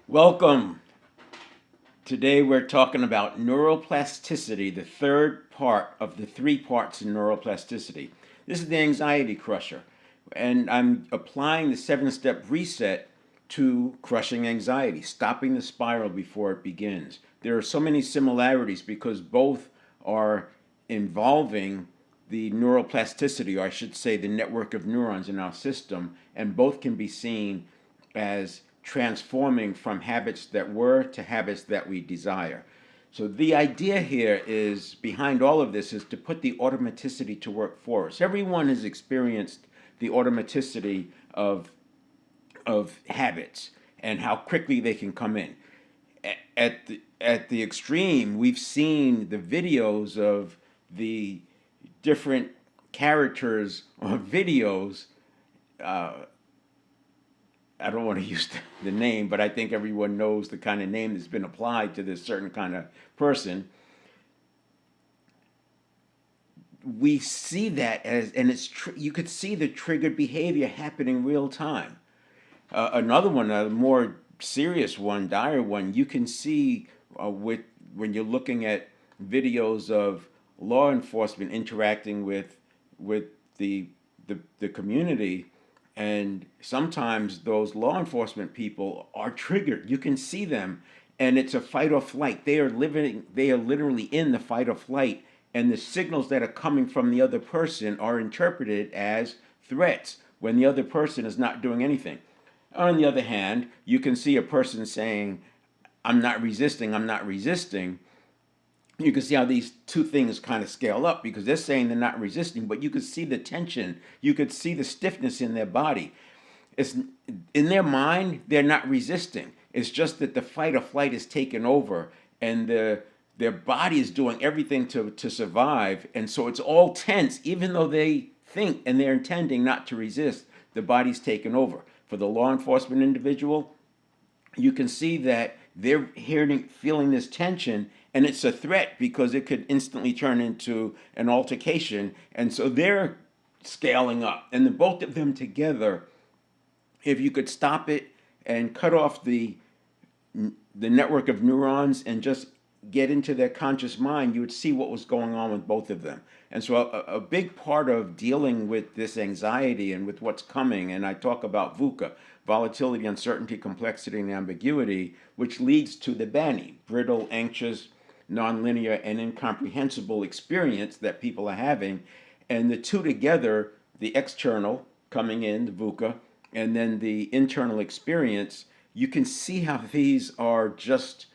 Welcome. Today we're talking about neuroplasticity, the third part of the three parts in neuroplasticity. This is the anxiety crusher, and I'm applying the 7-step reset to crushing anxiety, stopping the spiral before it begins. There are so many similarities because both are involving the neuroplasticity, or I should say the network of neurons in our system, and both can be seen as transforming from habits that were to habits that we desire. So the idea here is behind all of this is to put the automaticity to work for us. Everyone has experienced the automaticity of habits and how quickly they can come in. At the extreme, we've seen the videos of the different characters or videos. I don't want to use the name, but I think everyone knows the kind of name that's been applied to this certain kind of person. We see that as, and you could see the triggered behavior happening real time. Another one, a more serious one, dire one, you can see with when you're looking at videos of law enforcement interacting with the the community, and sometimes those law enforcement people are triggered. You can see them, and it's a fight or flight. They are literally in the fight or flight, and the signals that are coming from the other person are interpreted as threats when the other person is not doing anything. On the other hand, you can see a person saying, I'm not resisting, I'm not resisting. You can see how these two things kind of scale up because they're saying they're not resisting, but you could see the tension, you could see the stiffness in their body. It's in their mind, they're not resisting. It's just that the fight or flight is taken over, and their body is doing everything to survive, and so it's all tense, even though they think and they're intending not to resist. The body's taken over. For the law enforcement individual, you can see that they're feeling this tension, and it's a threat because it could instantly turn into an altercation, and so they're scaling up. And the both of them together, if you could stop it and cut off the network of neurons and just get into their conscious mind, you would see what was going on with both of them. And so a big part of dealing with this anxiety and with what's coming, and I talk about VUCA, volatility, uncertainty, complexity, and ambiguity, which leads to the BANI, brittle, anxious, nonlinear, and incomprehensible experience that people are having. And the two together, the external coming in, the VUCA, and then the internal experience, you can see how these are just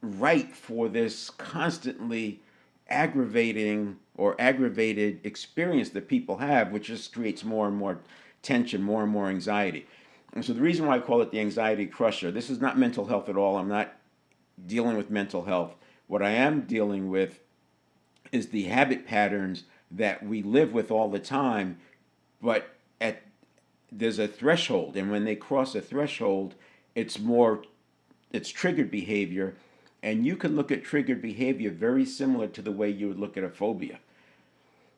ripe for this constantly aggravating or aggravated experience that people have, which just creates more and more tension, more and more anxiety. And so the reason why I call it the anxiety crusher, this is not mental health at all. I'm not dealing with mental health. What I am dealing with is the habit patterns that we live with all the time, but at there's a threshold, and when they cross a threshold, it's more it's triggered behavior, and you can look at triggered behavior very similar to the way you would look at a phobia.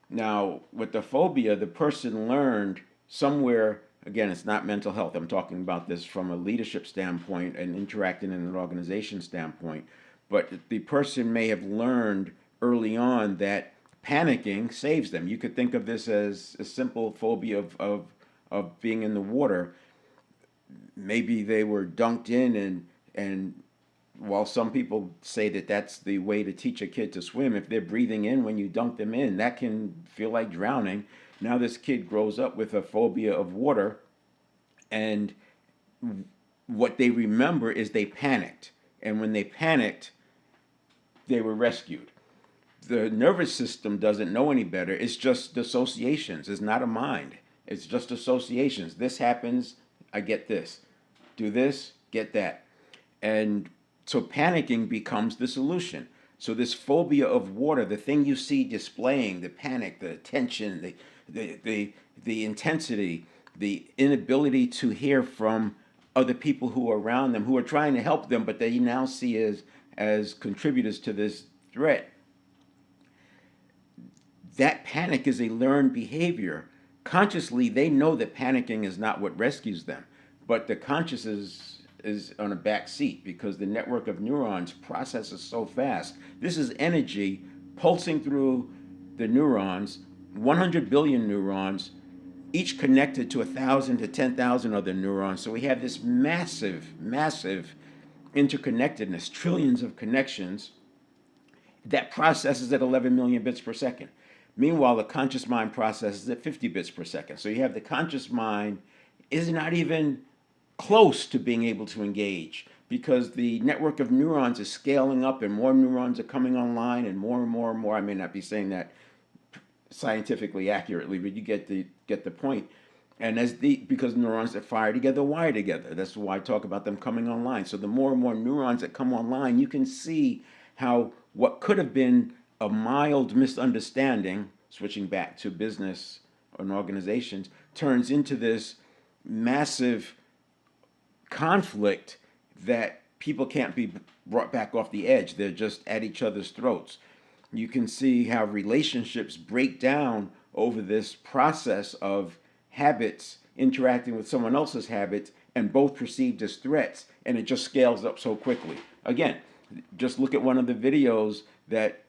Now, with the phobia, the person learned somewhere, again, it's not mental health. I'm talking about this from a leadership standpoint and interacting in an organization standpoint. But the person may have learned early on that panicking saves them. You could think of this as a simple phobia of being in the water. Maybe they were dunked in, and while some people say that that's the way to teach a kid to swim, if they're breathing in when you dunk them in, that can feel like drowning. Now this kid grows up with a phobia of water, and what they remember is they panicked. And when they panicked, they were rescued. The nervous system doesn't know any better. It's just associations. It's not a mind. It's just associations. This happens, I get this. Do this, get that. And so panicking becomes the solution. So this phobia of water, the thing you see displaying, the panic, the tension, the intensity, the inability to hear from other people who are around them, who are trying to help them, but they now see as contributors to this threat. That panic is a learned behavior. Consciously, they know that panicking is not what rescues them, but the conscious is on a back seat because the network of neurons processes so fast. This is energy pulsing through the neurons, 100 billion neurons, each connected to 1,000 to 10,000 other neurons. So we have this massive, massive interconnectedness, trillions of connections that processes at 11 million bits per second. Meanwhile, the conscious mind processes at 50 bits per second. So you have the conscious mind is not even close to being able to engage because the network of neurons is scaling up and more neurons are coming online and more and more and more. I may not be saying that scientifically accurately, but you get the point. And because neurons that fire together wire together. That's why I talk about them coming online. So the more and more neurons that come online, you can see how what could have been a mild misunderstanding, switching back to business and organizations, turns into this massive conflict that people can't be brought back off the edge. They're just at each other's throats. You can see how relationships break down over this process of habits interacting with someone else's habits and both perceived as threats, and it just scales up so quickly. Again, just look at one of the videos that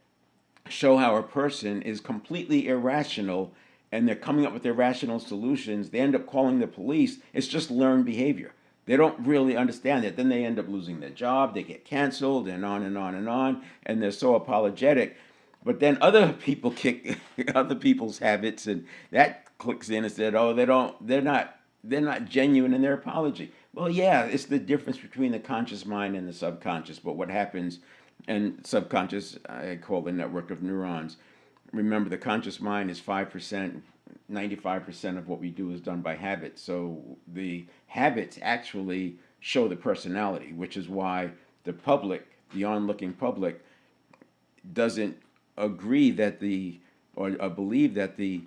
show how a person is completely irrational and they're coming up with irrational solutions. They end up calling the police. It's just learned behavior. They don't really understand it. Then they end up losing their job. They get canceled and on and on and on. And they're so apologetic. But then other people kick other people's habits, and that clicks in and said, "Oh, they're not genuine in their apology." Well, yeah, it's the difference between the conscious mind and the subconscious. But what happens, and subconscious, I call the network of neurons. Remember, the conscious mind is 5%, 95% of what we do is done by habit. So the habits actually show the personality, which is why the public, the onlooking public, doesn't agree that or believe that the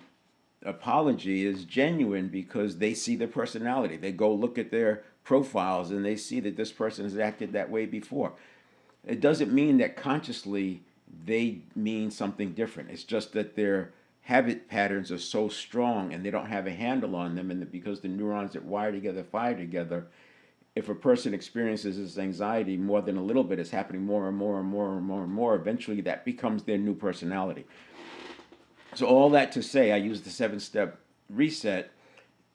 apology is genuine because they see the personality. They go look at their profiles and they see that this person has acted that way before. It doesn't mean that consciously they mean something different. It's just that their habit patterns are so strong and they don't have a handle on them, and because the neurons that wire together fire together, if a person experiences this anxiety more than a little bit, it's happening more and more and more and more and more, eventually that becomes their new personality. So all that to say, I use the 7-step reset.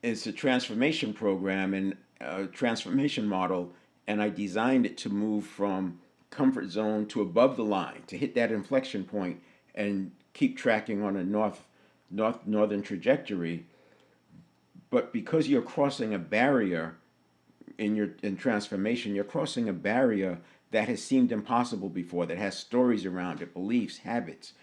It's a transformation program and a transformation model, and I designed it to move from comfort zone to above the line, to hit that inflection point and keep tracking on a northern trajectory. But because you're crossing a barrier in transformation, you're crossing a barrier that has seemed impossible before, that has stories around it, beliefs, habits.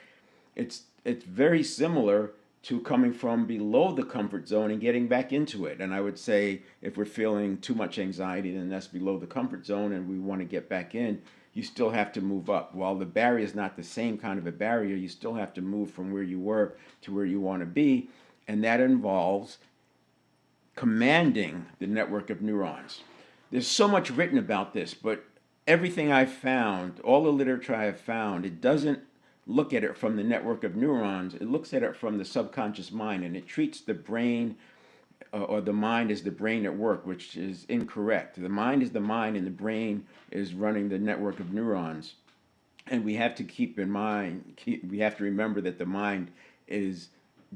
It's very similar to coming from below the comfort zone and getting back into it. And I would say if we're feeling too much anxiety, then that's below the comfort zone and we want to get back in. You still have to move up. While the barrier is not the same kind of a barrier, you still have to move from where you were to where you want to be. And that involves commanding the network of neurons. There's so much written about this, but everything I've found, all the literature I have found, it doesn't look at it from the network of neurons. It looks at it from the subconscious mind, and it treats the brain or the mind as the brain at work, which is incorrect. The mind is the mind, and the brain is running the network of neurons. And we have to keep in mind, we have to remember that the mind is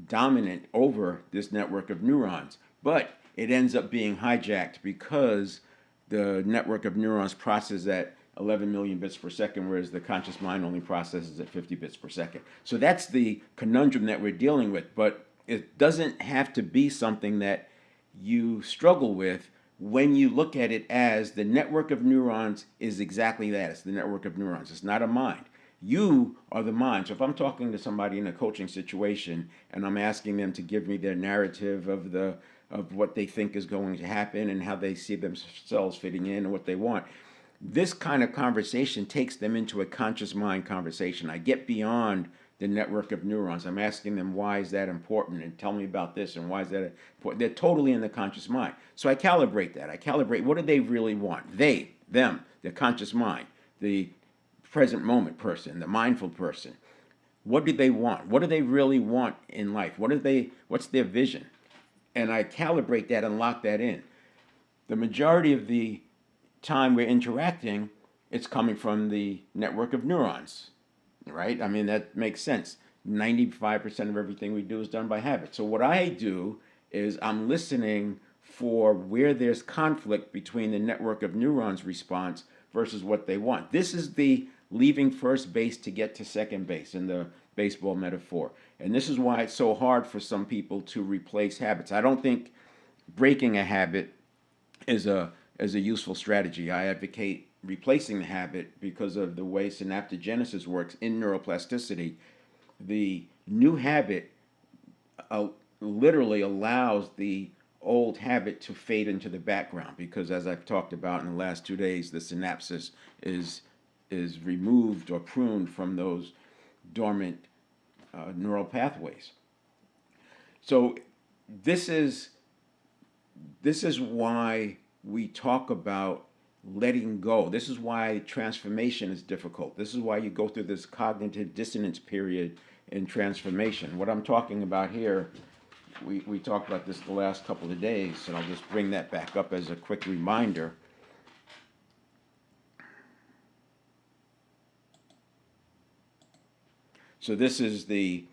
dominant over this network of neurons. But it ends up being hijacked because the network of neurons processes at 11 million bits per second, whereas the conscious mind only processes at 50 bits per second. So that's the conundrum that we're dealing with. But it doesn't have to be something that you struggle with when you look at it as the network of neurons is exactly that. It's the network of neurons. It's not a mind. You are the mind. So if I'm talking to somebody in a coaching situation and I'm asking them to give me their narrative of what they think is going to happen and how they see themselves fitting in and what they want, this kind of conversation takes them into a conscious mind conversation. I get beyond the network of neurons. I'm asking them, why is that important? And tell me about this, and why is that important? They're totally in the conscious mind. So I calibrate that. I calibrate, what do they really want? They, them, the conscious mind, the present moment person, the mindful person. What do they want? What do they really want in life? What's their vision? And I calibrate that and lock that in. The majority of the time we're interacting, it's coming from the network of neurons, right? I mean, that makes sense. 95% of everything we do is done by habit. So what I do is I'm listening for where there's conflict between the network of neurons response versus what they want. This is the leaving first base to get to second base in the baseball metaphor. And this is why it's so hard for some people to replace habits. I don't think breaking a habit is a useful strategy. I advocate replacing the habit because of the way synaptogenesis works in neuroplasticity. The new habit uh, literally allows the old habit to fade into the background because, as I've talked about in the last 2 days, the synapses is removed or pruned from those dormant neural pathways. So this is why we talk about letting go. This is why transformation is difficult. This is why you go through this cognitive dissonance period in transformation. What I'm talking about here, we talked about this the last couple of days, and I'll just bring that back up as a quick reminder. So this is the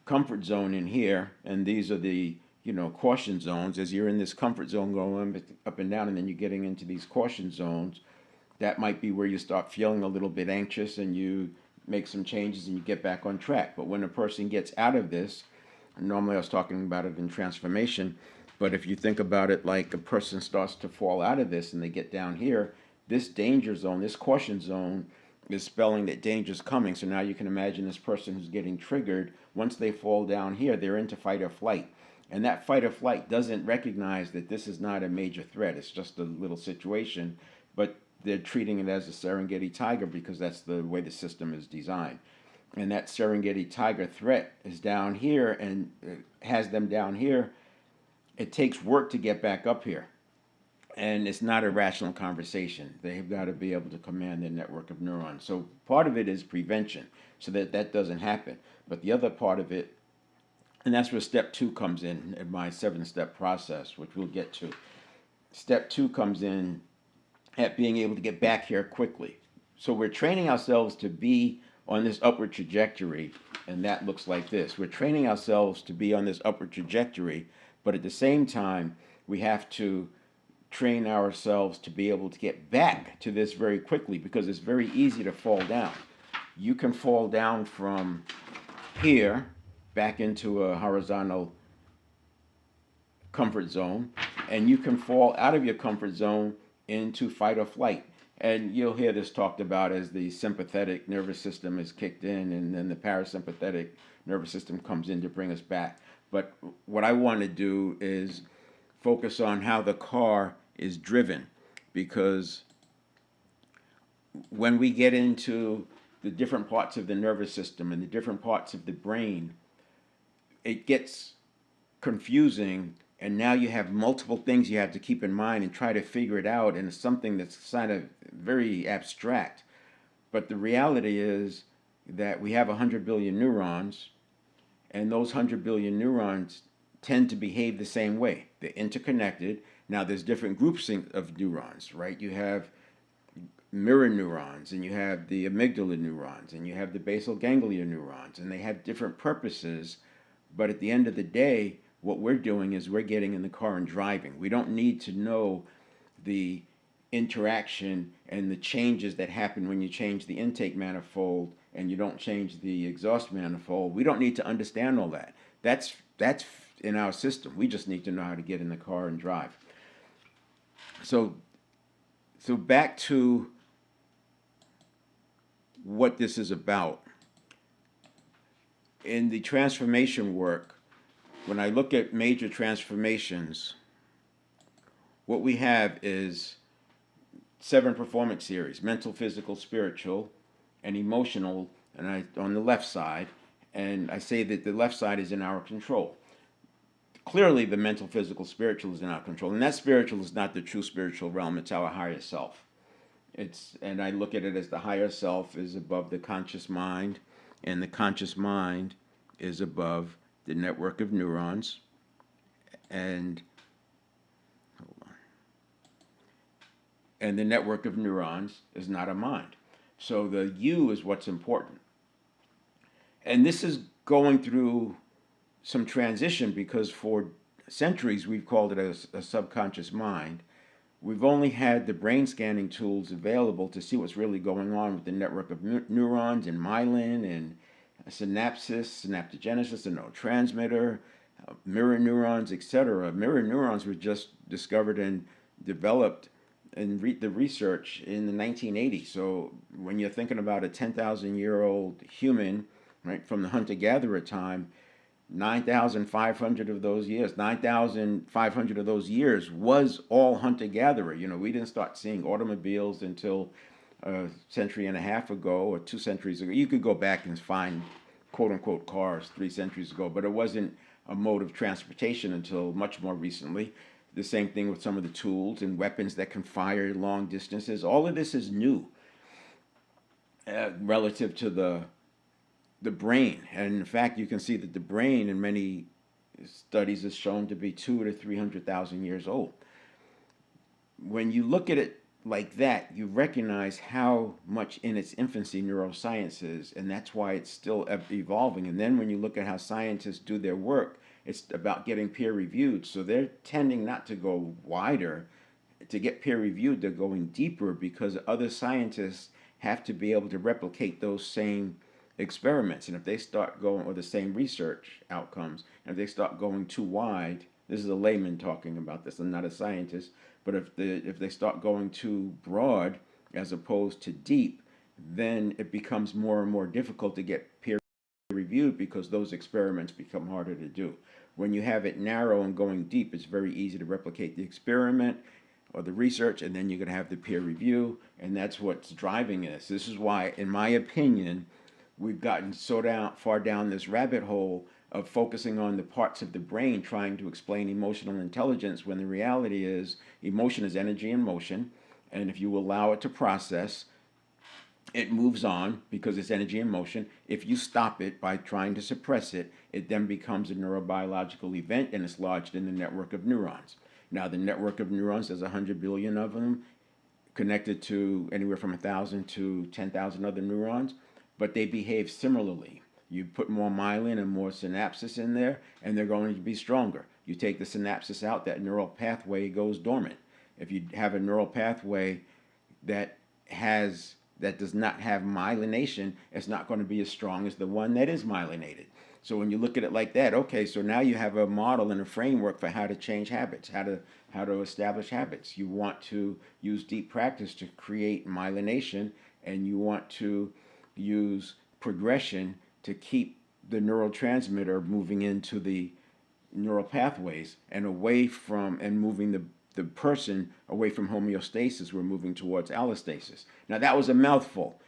comfort zone in here, and these are the caution zones. As you're in this comfort zone going up and down, and then you're getting into these caution zones, that might be where you start feeling a little bit anxious and you make some changes and you get back on track. But when a person gets out of this, normally I was talking about it in transformation, but if you think about it like a person starts to fall out of this and they get down here, this danger zone, this caution zone is spelling that danger's coming. So now you can imagine this person who's getting triggered, once they fall down here, they're into fight or flight. And that fight or flight doesn't recognize that this is not a major threat. It's just a little situation, but they're treating it as a Serengeti tiger because that's the way the system is designed. And that Serengeti tiger threat is down here and has them down here. It takes work to get back up here. And it's not a rational conversation. They've got to be able to command their network of neurons. So part of it is prevention so that that doesn't happen. But the other part of it, and that's where step 2 comes in my 7-step process, which we'll get to. Step 2 comes in at being able to get back here quickly. So we're training ourselves to be on this upward trajectory, and that looks like this. We're training ourselves to be on this upward trajectory, but at the same time, we have to train ourselves to be able to get back to this very quickly because it's very easy to fall down. You can fall down from here back into a horizontal comfort zone, and you can fall out of your comfort zone into fight or flight. And you'll hear this talked about as the sympathetic nervous system is kicked in, and then the parasympathetic nervous system comes in to bring us back. But what I want to do is focus on how the car is driven, because when we get into the different parts of the nervous system and the different parts of the brain, it gets confusing, and now you have multiple things you have to keep in mind and try to figure it out, and it's something that's kind of very abstract. But the reality is that we have 100 billion neurons, and those 100 billion neurons tend to behave the same way. They're interconnected. Now there's different groups of neurons, right? You have mirror neurons, and you have the amygdala neurons, and you have the basal ganglia neurons, and they have different purposes. But at the end of the day, what we're doing is we're getting in the car and driving. We don't need to know the interaction and the changes that happen when you change the intake manifold and you don't change the exhaust manifold. We don't need to understand all that. That's in our system. We just need to know how to get in the car and drive. So back to what this is about. In the transformation work, when I look at major transformations, what we have is 7 performance series: mental, physical, spiritual, and emotional, and on the left side. And I say that the left side is in our control. Clearly, the mental, physical, spiritual is in our control, and that spiritual is not the true spiritual realm. It's our higher self. And I look at it as the higher self is above the conscious mind, and the conscious mind is above the network of neurons. And hold on. and the network of neurons is not a mind. So the you is what's important. And this is going through some transition because for centuries we've called it a subconscious mind. We've only had the brain scanning tools available to see what's really going on with the network of neurons and myelin and synapsis, synaptogenesis, the neurotransmitter, mirror neurons, etc. Mirror neurons were just discovered and developed in the research in the 1980s. So when you're thinking about a 10,000-year-old human, right, from the hunter-gatherer time, 9,500 of those years, 9,500 of those years was all hunter-gatherer. You know, we didn't start seeing automobiles until a century and a half ago or 2 centuries ago. You could go back and find quote unquote cars 3 centuries ago, but it wasn't a mode of transportation until much more recently. The same thing with some of the tools and weapons that can fire long distances. All of this is new relative to the brain. And in fact, you can see that the brain in many studies is shown to be 200 to 300,000 years old. When you look at it like that, you recognize how much in its infancy neuroscience is, and that's why it's still evolving. And then when you look at how scientists do their work, it's about getting peer reviewed. So they're tending not to go wider. To get peer reviewed, they're going deeper because other scientists have to be able to replicate those same experiments. And if they start going, or the same research outcomes, and if they start going too wide, this is a layman talking about this, I'm not a scientist, but if they start going too broad as opposed to deep, then it becomes more and more difficult to get peer reviewed because those experiments become harder to do. When you have it narrow and going deep, it's very easy to replicate the experiment or the research, and then you're going to have the peer review, and that's what's driving this. This is why, in my opinion, we've gotten so far down this rabbit hole of focusing on the parts of the brain trying to explain emotional intelligence when the reality is emotion is energy in motion, and if you allow it to process, it moves on because it's energy in motion. If you stop it by trying to suppress it, it then becomes a neurobiological event and it's lodged in the network of neurons. Now, the network of neurons, there's 100 billion of them connected to anywhere from 1,000 to 10,000 other neurons, but they behave similarly. You put more myelin and more synapses in there, and they're going to be stronger. You take the synapses out, that neural pathway goes dormant. If you have a neural pathway that does not have myelination, it's not going to be as strong as the one that is myelinated. So when you look at it like that, okay, so now you have a model and a framework for how to change habits, how to establish habits. You want to use deep practice to create myelination, and you want to use progression to keep the neurotransmitter moving into the neural pathways and away from, and moving the person away from homeostasis. We're moving towards allostasis. Now that was a mouthful,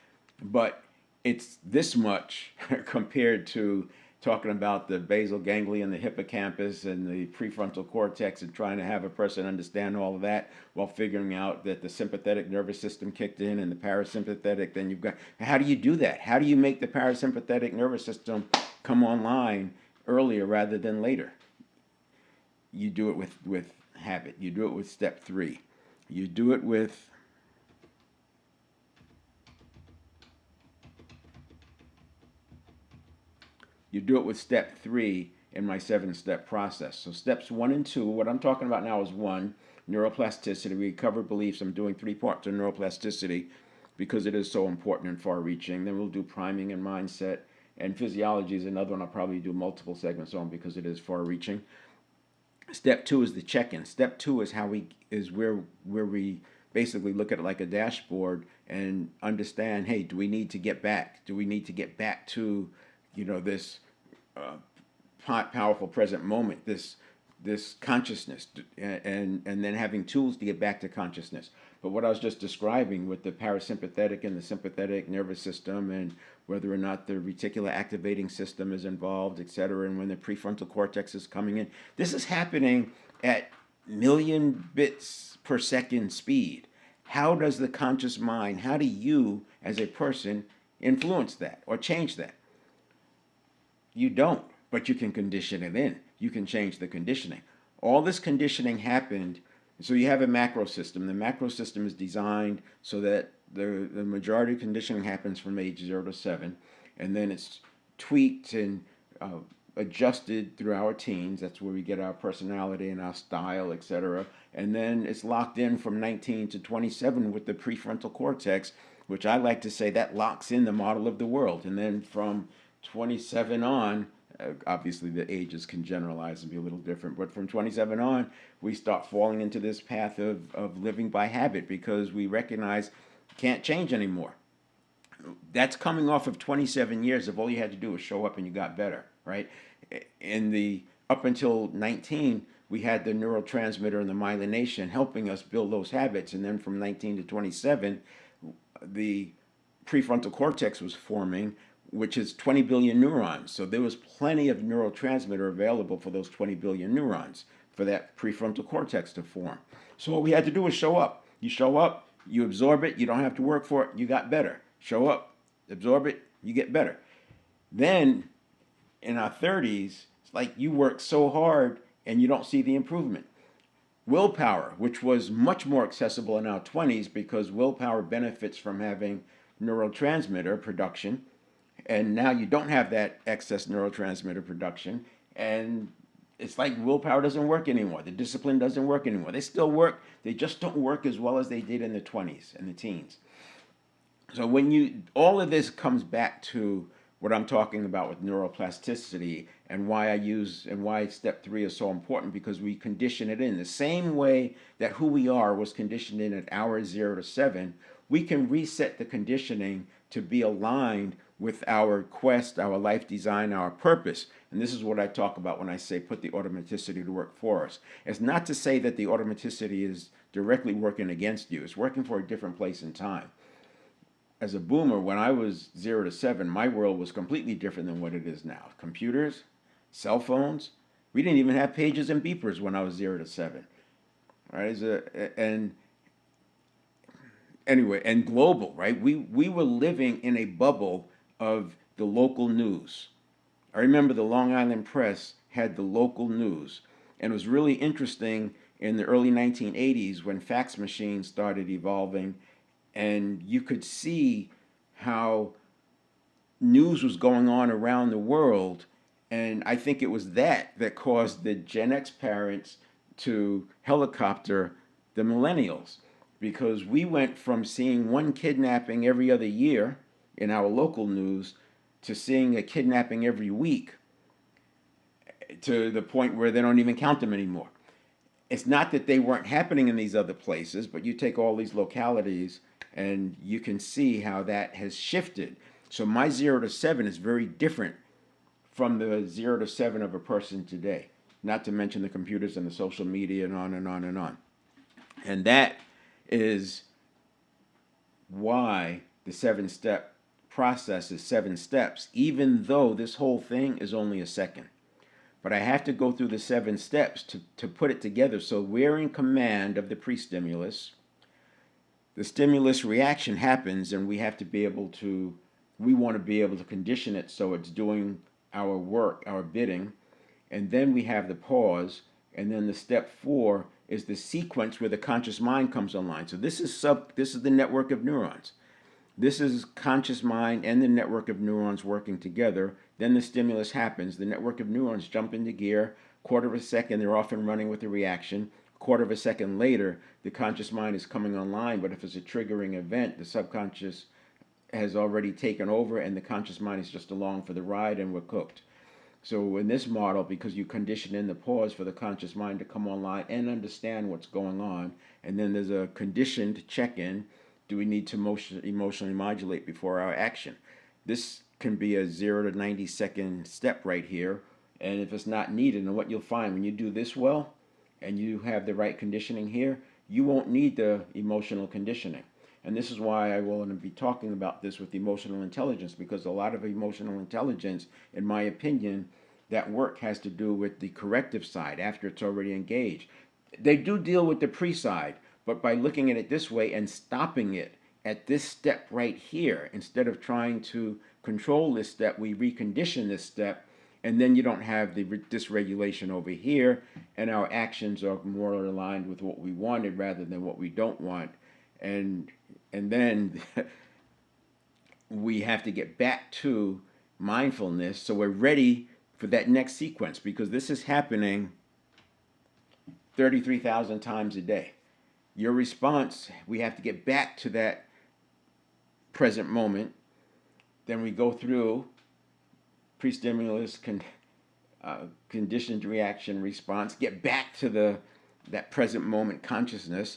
but it's this much compared to talking about the basal ganglia, the hippocampus, and the prefrontal cortex, and trying to have a person understand all of that while figuring out that the sympathetic nervous system kicked in and the parasympathetic. Then you've got, how do you do that? How do you make the parasympathetic nervous system come online earlier rather than later? You do it with habit. You do it with step 3. You do it with step 3 in my 7-step process. So steps 1 and 2, what I'm talking about now is 1, neuroplasticity, recover beliefs. I'm doing 3 parts of neuroplasticity because it is so important and far-reaching. Then we'll do priming and mindset, and physiology is another one I'll probably do multiple segments on because it is far-reaching. Step 2 is the check-in. Step 2 is where we basically look at it like a dashboard and understand, hey, do we need to get back? Do we need to get back to, this powerful present moment, this consciousness, and then having tools to get back to consciousness. But what I was just describing with the parasympathetic and the sympathetic nervous system, and whether or not the reticular activating system is involved, etc., and when the prefrontal cortex is coming in, this is happening at million bits per second speed. How does the conscious mind, how do you as a person influence that or change that? You don't, but you can condition it in. You can change the conditioning. All this conditioning happened So you have a macro system. The macro system is designed so that the majority of conditioning happens from age 0 to 7, and then it's tweaked and uh, adjusted through our teens. That's where we get our personality and our style, etc. And then it's locked in from 19 to 27 with the prefrontal cortex, which I like to say that locks in the model of the world. And then from 27 on, obviously the ages can generalize and be a little different, but from 27 on, we start falling into this path of living by habit because we recognize can't change anymore. That's coming off of 27 years of all you had to do was show up and you got better, right? In the up until 19, we had the neurotransmitter and the myelination helping us build those habits, and then from 19 to 27, the prefrontal cortex was forming, which is 20 billion neurons. So there was plenty of neurotransmitter available for those 20 billion neurons for that prefrontal cortex to form. So what we had to do was show up. You show up, you absorb it, you don't have to work for it, you got better. Show up, absorb it, you get better. Then in our 30s, it's like you work so hard and you don't see the improvement. Willpower, which was much more accessible in our 20s because willpower benefits from having neurotransmitter production, and now you don't have that excess neurotransmitter production, and it's like willpower doesn't work anymore. The discipline doesn't work anymore. They still work, they just don't work as well as they did in the 20s and the teens. So when you, all of this comes back to what I'm talking about with neuroplasticity and why I use and why step 3 is so important, because we condition it in the same way that who we are was conditioned in at hours 0 to 7. We can reset the conditioning to be aligned with our quest, our life design, our purpose. And this is what I talk about when I say put the automaticity to work for us. It's not to say that the automaticity is directly working against you. It's working for a different place in time. As a boomer, when I was 0 to 7, my world was completely different than what it is now. Computers, cell phones. We didn't even have pages and beepers when I was 0 to 7. All right, and anyway, and global, right? We were living in a bubble of the local news. I remember the Long Island Press had the local news, and it was really interesting in the early 1980s when fax machines started evolving, and you could see how news was going on around the world. And I think it was that caused the Gen X parents to helicopter the millennials, because we went from seeing one kidnapping every other year in our local news to seeing a kidnapping every week, to the point where they don't even count them anymore. It's not that they weren't happening in these other places, but you take all these localities and you can see how that has shifted. So my 0 to 7 is very different from the 0 to 7 of a person today, not to mention the computers and the social media and on and on and on. And that is why the 7-step process is 7 steps, even though this whole thing is only a second. But I have to go through the 7 steps to put it together so we're in command of the pre-stimulus. The stimulus reaction happens, and we have to be able to, we want to be able to condition it so it's doing our work, our bidding. And then we have the pause, and then the step 4 is the sequence where the conscious mind comes online. So this is the network of neurons. This is conscious mind and the network of neurons working together. Then the stimulus happens. The network of neurons jump into gear. Quarter of a second, they're off and running with the reaction. Quarter of a second later, the conscious mind is coming online. But if it's a triggering event, the subconscious has already taken over, and the conscious mind is just along for the ride, and we're cooked. So in this model, because you condition in the pause for the conscious mind to come online and understand what's going on, and then there's a conditioned check-in. Do we need to emotionally modulate before our action? This can be a 0 to 90-second step right here. And if it's not needed, and what you'll find when you do this well and you have the right conditioning here, you won't need the emotional conditioning. And this is why I will be talking about this with emotional intelligence, because a lot of emotional intelligence, in my opinion, that work has to do with the corrective side after it's already engaged. They do deal with the pre-side, but by looking at it this way and stopping it at this step right here, instead of trying to control this step, we recondition this step, and then you don't have the dysregulation over here, and our actions are more aligned with what we wanted rather than what we don't want, and then we have to get back to mindfulness so we're ready for that next sequence, because this is happening 33,000 times a day. Your response, we have to get back to that present moment. Then we go through pre-stimulus, conditioned reaction, response, get back to that present moment consciousness,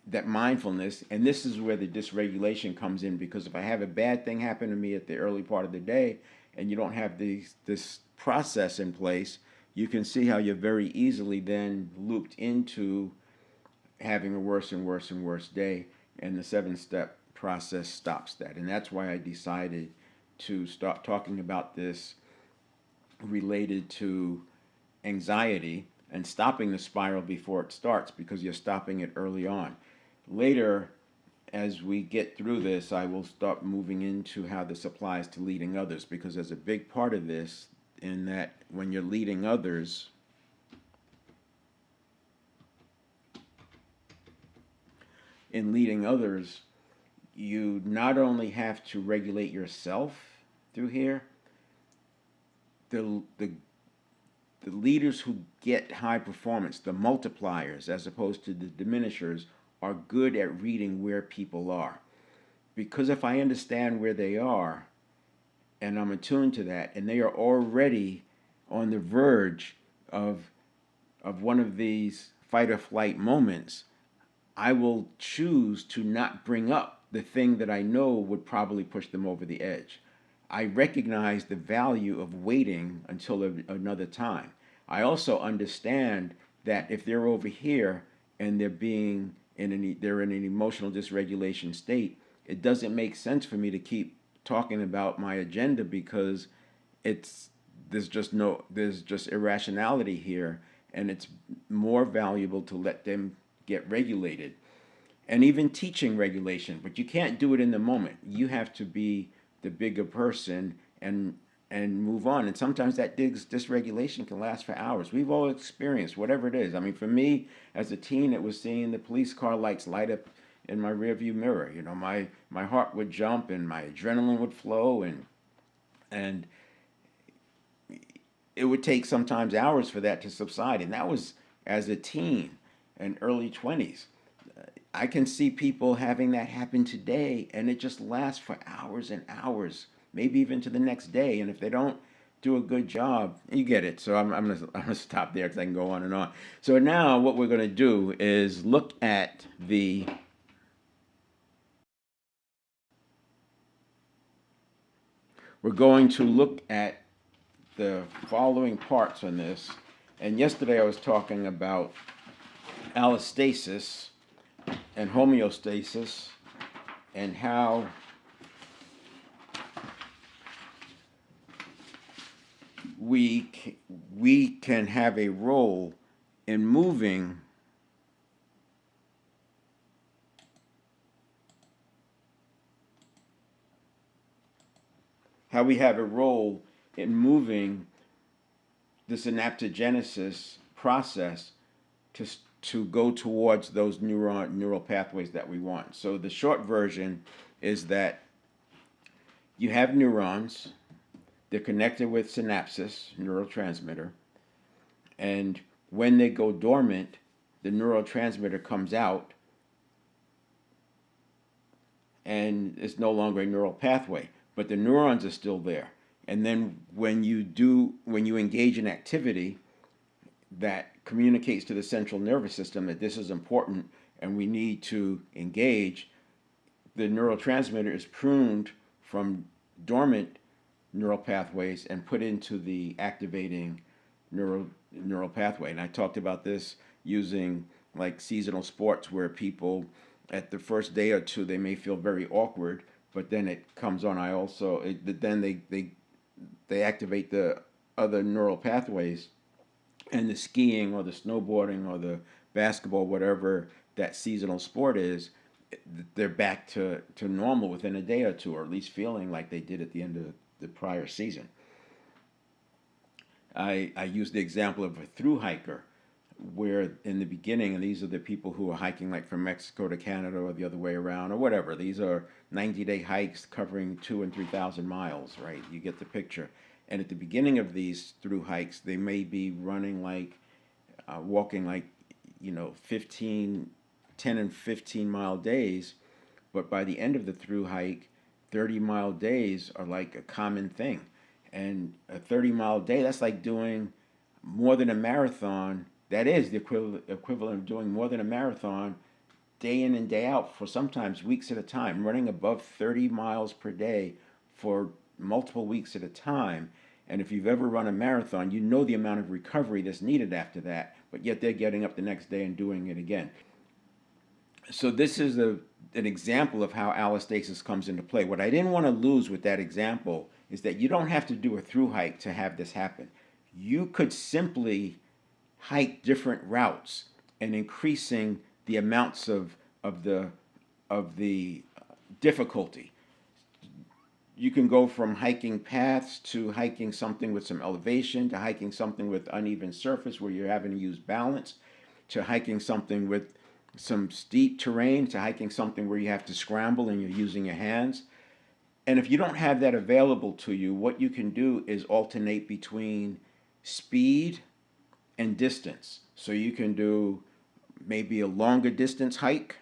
that mindfulness, and this is where the dysregulation comes in, because if I have a bad thing happen to me at the early part of the day and you don't have this process in place, you can see how you're very easily then looped into having a worse and worse and worse day, and the 7-step process stops that. And that's why I decided to start talking about this related to anxiety and stopping the spiral before it starts, because you're stopping it early on. Later, as we get through this, I will start moving into how this applies to leading others, because there's a big part of this in that when you're leading others, you not only have to regulate yourself through here, the leaders who get high performance, the multipliers as opposed to the diminishers, are good at reading where people are. Because if I understand where they are and I'm attuned to that, and they are already on the verge of one of these fight or flight moments, I will choose to not bring up the thing that I know would probably push them over the edge. I recognize the value of waiting until another time. I also understand that if they're over here and they're in an emotional dysregulation state, it doesn't make sense for me to keep talking about my agenda, because there's just irrationality here, and it's more valuable to let them get regulated. And even teaching regulation, but you can't do it in the moment. You have to be the bigger person and move on. And sometimes that dysregulation can last for hours. We've all experienced whatever it is. I mean, for me as a teen, it was seeing the police car lights light up in my rearview mirror. You know, my heart would jump and my adrenaline would flow, and it would take sometimes hours for that to subside. And that was as a teen and early 20s. I can see people having that happen today, and it just lasts for hours and hours, maybe even to the next day. And if they don't do a good job, you get it. So I'm gonna stop there because I can go on and on. So now what we're gonna do is look at we're going to look at the following parts on this. And yesterday I was talking about allostasis and homeostasis, and how we can have a role in moving how we have a role in moving the synaptogenesis process to go towards those neural pathways that we want. So the short version is that you have neurons, they're connected with synapses, neurotransmitter, and when they go dormant, the neurotransmitter comes out and it's no longer a neural pathway, but the neurons are still there. And then when you engage in activity that communicates to the central nervous system that this is important and we need to engage, the neurotransmitter is pruned from dormant neural pathways and put into the activating neural pathway. And I talked about this using like seasonal sports, where people at the first day or two they may feel very awkward, but then it comes on. Then they activate the other neural pathways, and the skiing or the snowboarding or the basketball, whatever that seasonal sport is, they're back to normal within a day or two, or at least feeling like they did at the end of the prior season. I use the example of a through hiker, where in the beginning, and these are the people who are hiking like from Mexico to Canada or the other way around or whatever. These are 90-day hikes covering 2 and 3 thousand miles, right? You get the picture. And at the beginning of these through hikes, they may be running like, walking like, 15, 10 and 15 mile days. But by the end of the through hike, 30-mile days are like a common thing. And a 30-mile day, that's like doing more than a marathon. That is the equivalent of doing more than a marathon day in and day out for sometimes weeks at a time, running above 30 miles per day for multiple weeks at a time. And if you've ever run a marathon, you know the amount of recovery that's needed after that, but yet they're getting up the next day and doing it again. So this is an example of how allostasis comes into play. What I didn't want to lose with that example is that you don't have to do a through hike to have this happen. You could simply hike different routes and increasing the amounts of the difficulty. You can go from hiking paths to hiking something with some elevation to hiking something with uneven surface where you're having to use balance to hiking something with some steep terrain to hiking something where you have to scramble and you're using your hands. And if you don't have that available to you, what you can do is alternate between speed and distance. So you can do maybe a longer distance hike,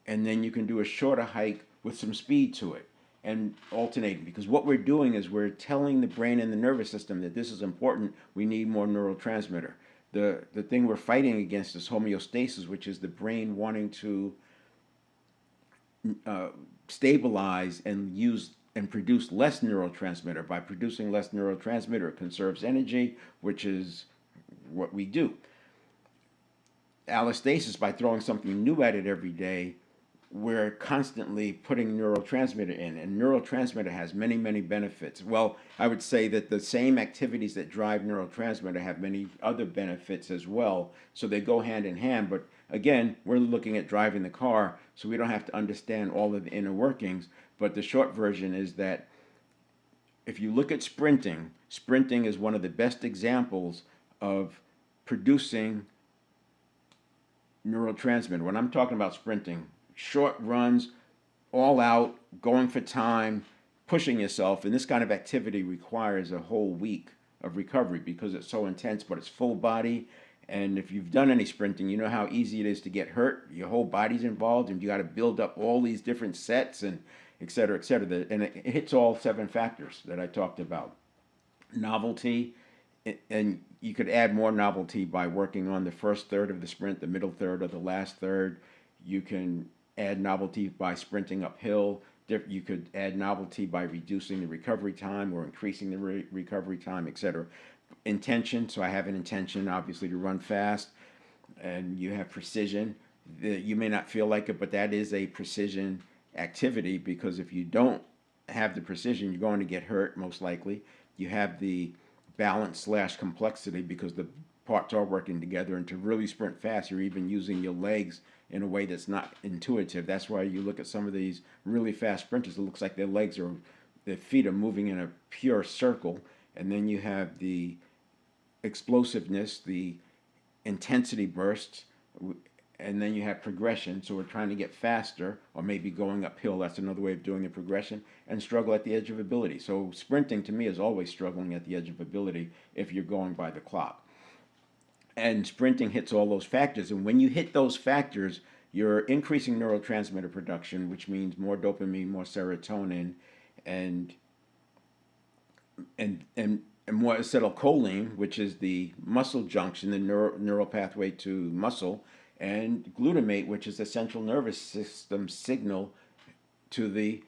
and then you can do a shorter hike with some speed to it and alternating. Because what we're doing is we're telling the brain and the nervous system that this is important, we need more neurotransmitter. The thing we're fighting against is homeostasis, which is the brain wanting to stabilize and use and produce less neurotransmitter. By producing less neurotransmitter, it conserves energy, which is what we do. Allostasis, by throwing something new at it every day, we're constantly putting neurotransmitter in, and neurotransmitter has many, many benefits. Well, I would say that the same activities that drive neurotransmitter have many other benefits as well, so they go hand in hand. But again, we're looking at driving the car, so we don't have to understand all of the inner workings. But the short version is that if you look at sprinting, sprinting is one of the best examples of producing neurotransmitter. When I'm talking about sprinting, short runs, all out, going for time, pushing yourself, and this kind of activity requires a whole week of recovery because it's so intense, but it's full body. And if you've done any sprinting, you know how easy it is to get hurt. Your whole body's involved, and you got to build up all these different sets and et cetera, et cetera. And it hits all 7 factors that I talked about. Novelty, and you could add more novelty by working on the first third of the sprint, the middle third, or the last third. You can add novelty by sprinting uphill. You could add novelty by reducing the recovery time or increasing the recovery time, etc. Intention, so I have an intention obviously to run fast, and you have precision. You may not feel like it, but that is a precision activity, because if you don't have the precision, you're going to get hurt most likely. You have the balance slash complexity because the parts are working together, and to really sprint fast, you're even using your legs in a way that's not intuitive. That's why you look at some of these really fast sprinters, it looks like their feet are moving in a pure circle. And then you have the explosiveness, the intensity bursts, and then you have progression. So we're trying to get faster, or maybe going uphill. That's another way of doing the progression, and struggle at the edge of ability. So sprinting to me is always struggling at the edge of ability if you're going by the clock. And sprinting hits all those factors. And when you hit those factors, you're increasing neurotransmitter production, which means more dopamine, more serotonin, and more acetylcholine, which is the muscle junction, the neural pathway to muscle, and glutamate, which is the central nervous system signal to the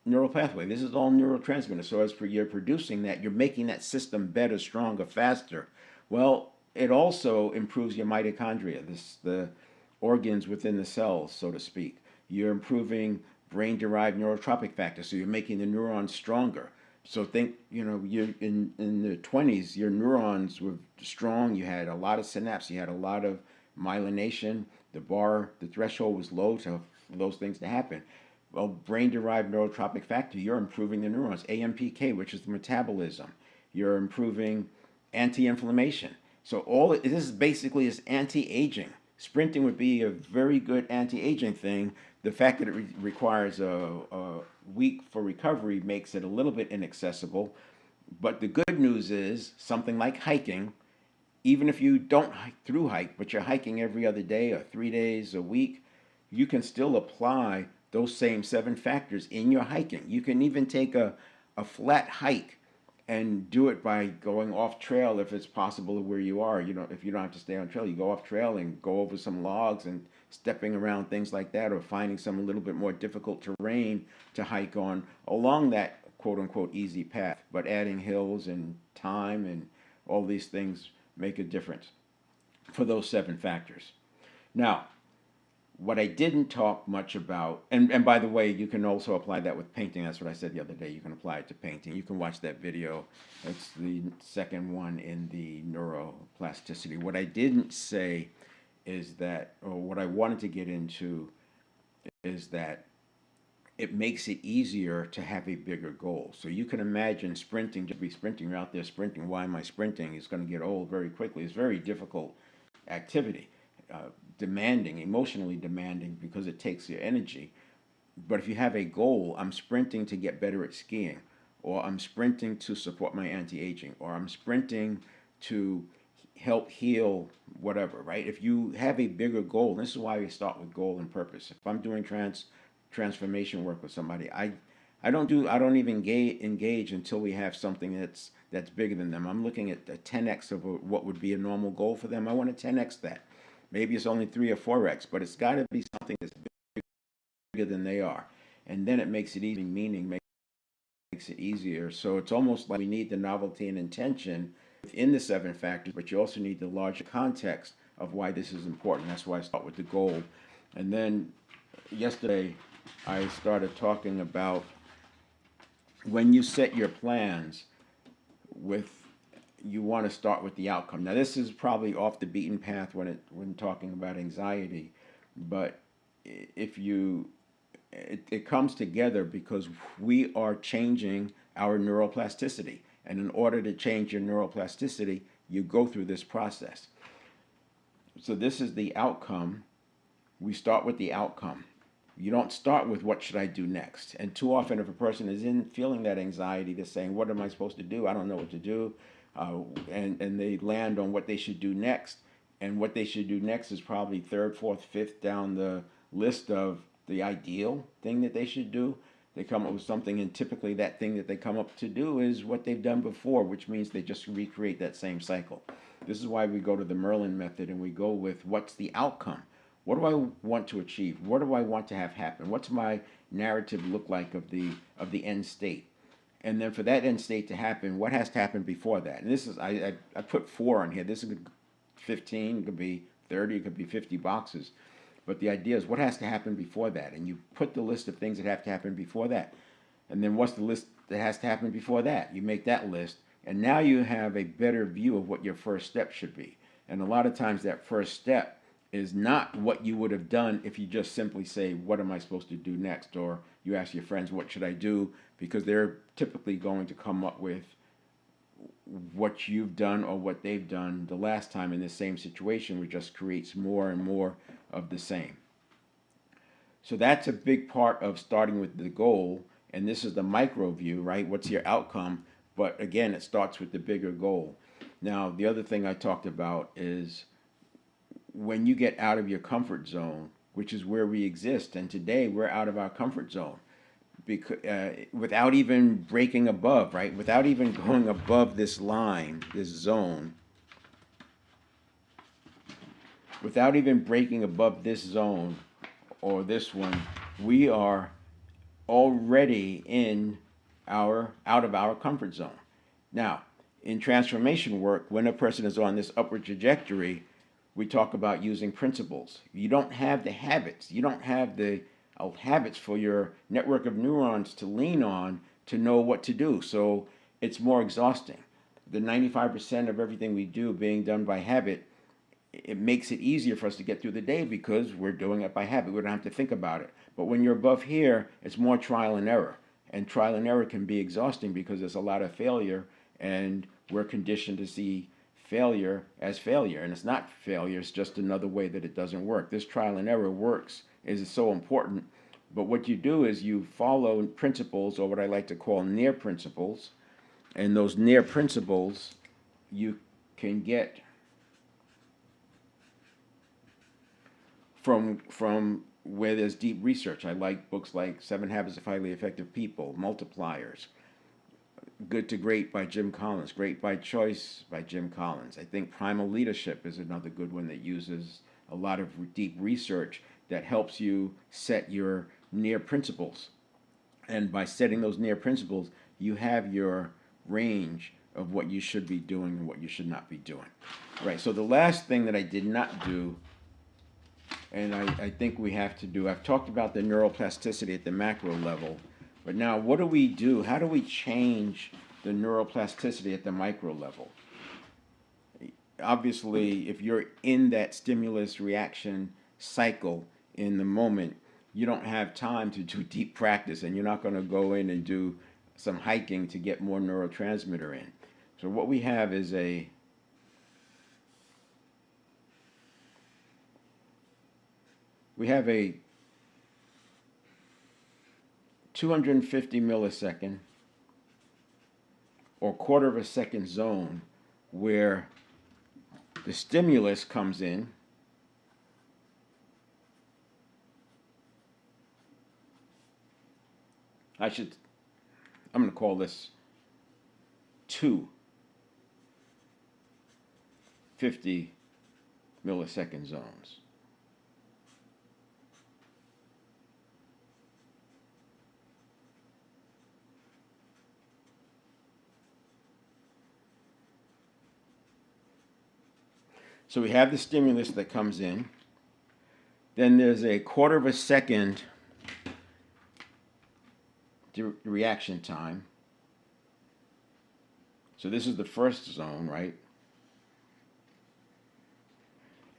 neural pathway. This is all neurotransmitter. So as you're producing that, you're making that system better, stronger, faster. Well, it also improves your mitochondria, the organs within the cells, so to speak. You're improving brain-derived neurotropic factors, so you're making the neurons stronger. So think, you're in the 20s, your neurons were strong. You had a lot of synapse. You had a lot of myelination. The threshold was low for those things to happen. Well, brain-derived neurotropic factor, you're improving the neurons. AMPK, which is the metabolism. You're improving anti-inflammation. So this is basically is anti-aging. Sprinting would be a very good anti-aging thing. The fact that it requires a week for recovery makes it a little bit inaccessible. But the good news is something like hiking, even if you don't hike through hike, but you're hiking every other day or 3 days a week, you can still apply those same 7 factors in your hiking. You can even take a flat hike and do it by going off trail if it's possible where you are. You know, if you don't have to stay on trail, you go off trail and go over some logs and stepping around things like that, or finding some a little bit more difficult terrain to hike on along that quote unquote easy path. But adding hills and time and all these things make a difference for those 7 factors. Now, what I didn't talk much about, and by the way, you can also apply that with painting. That's what I said the other day. You can apply it to painting. You can watch that video. It's the second one in the neuroplasticity. What I didn't say is that, or what I wanted to get into, is that it makes it easier to have a bigger goal. So you can imagine sprinting, just be sprinting, you're out there sprinting. Why am I sprinting? It's going to get old very quickly. It's a very difficult activity. Demanding, emotionally demanding, because it takes your energy. But if you have a goal, I'm sprinting to get better at skiing, or I'm sprinting to support my anti-aging, or I'm sprinting to help heal whatever, right? If you have a bigger goal, this is why we start with goal and purpose. If I'm doing transformation work with somebody, I don't even engage until we have something that's bigger than them. I'm looking at a 10x of what would be a normal goal for them. I want to 10x that. Maybe it's only 3 or 4x, but it's got to be something that's bigger than they are. And then it makes it easy, meaning makes it easier. So it's almost like we need the novelty and intention within the 7 factors, but you also need the larger context of why this is important. That's why I start with the goal. And then yesterday, I started talking about when you set your plans with, you want to start with the outcome. Now, this is probably off the beaten path when talking about anxiety, but if you, it comes together because we are changing our neuroplasticity. And in order to change your neuroplasticity, you go through this process. So this is the outcome. We start with the outcome. You don't start with what should I do next. And too often if a person is feeling that anxiety, they're saying, what am I supposed to do? I don't know what to do. And they land on what they should do next. And what they should do next is probably third, fourth, fifth down the list of the ideal thing that they should do. They come up with something, and typically that thing that they come up to do is what they've done before, which means they just recreate that same cycle. This is why we go to the Merlin method and we go with what's the outcome? What do I want to achieve? What do I want to have happen? What's my narrative look like of the end state? And then for that end state to happen, what has to happen before that? And this is, I put 4 on here. This is 15, it could be 30, it could be 50 boxes. But the idea is what has to happen before that? And you put the list of things that have to happen before that. And then what's the list that has to happen before that? You make that list. And now you have a better view of what your first step should be. And a lot of times that first step is not what you would have done if you just simply say, what am I supposed to do next? Or you ask your friends, what should I do? Because they're typically going to come up with what you've done or what they've done the last time in the same situation, which just creates more and more of the same. So that's a big part of starting with the goal. And this is the micro view, right? What's your outcome? But again, it starts with the bigger goal. Now, the other thing I talked about is when you get out of your comfort zone, which is where we exist, and today we're out of our comfort zone, because without even breaking above, right? Without even going above this line, this zone, without even breaking above this zone or this one, we are already out of our comfort zone. Now, in transformation work, when a person is on this upward trajectory, we talk about using principles. You don't have the habits. You don't have the habits for your network of neurons to lean on to know what to do. So it's more exhausting. The 95% of everything we do being done by habit, it makes it easier for us to get through the day because we're doing it by habit. We don't have to think about it. But when you're above here, it's more trial and error. And trial and error can be exhausting because there's a lot of failure. And we're conditioned to see failure as failure, and it's not failure, it's just another way that it doesn't work. This trial and error works is so important, but what you do is you follow principles, or what I like to call near principles, and those near principles you can get from where there's deep research. I like books like Seven Habits of Highly Effective People, Multipliers, Good to Great by Jim Collins, Great by Choice by Jim Collins. I think Primal Leadership is another good one that uses a lot of deep research that helps you set your near principles. And by setting those near principles, you have your range of what you should be doing and what you should not be doing. Right, so the last thing that I did not do, and I think we have to do, I've talked about the neuroplasticity at the macro level, but now what do we do? How do we change the neuroplasticity at the micro level? Obviously, if you're in that stimulus reaction cycle in the moment, you don't have time to do deep practice, and you're not going to go in and do some hiking to get more neurotransmitter in. So what we have is a 250 millisecond or quarter of a second zone where the stimulus comes in. I'm going to call this 250 millisecond zones. So we have the stimulus that comes in. Then there's a quarter of a second reaction time. So this is the first zone, right?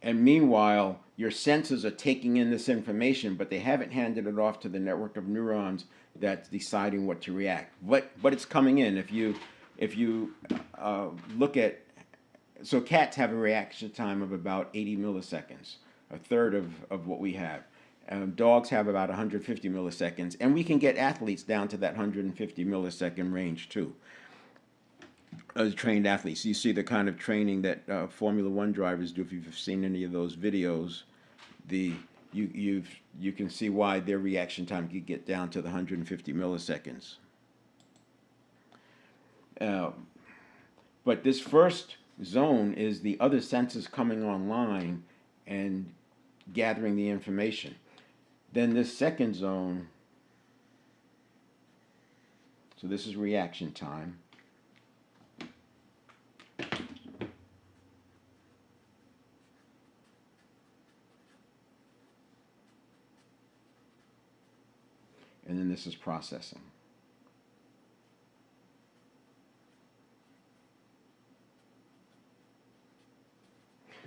And meanwhile, your senses are taking in this information, but they haven't handed it off to the network of neurons that's deciding what to react. But it's coming in. If you look at, so cats have a reaction time of about 80 milliseconds, a third of what we have. Dogs have about 150 milliseconds, and we can get athletes down to that 150 millisecond range too. Trained athletes, you see the kind of training that Formula One drivers do. If you've seen any of those videos, you can see why their reaction time could get down to the 150 milliseconds. But this first zone is the other senses coming online and gathering the information. Then this second zone, so this is reaction time. And then this is processing.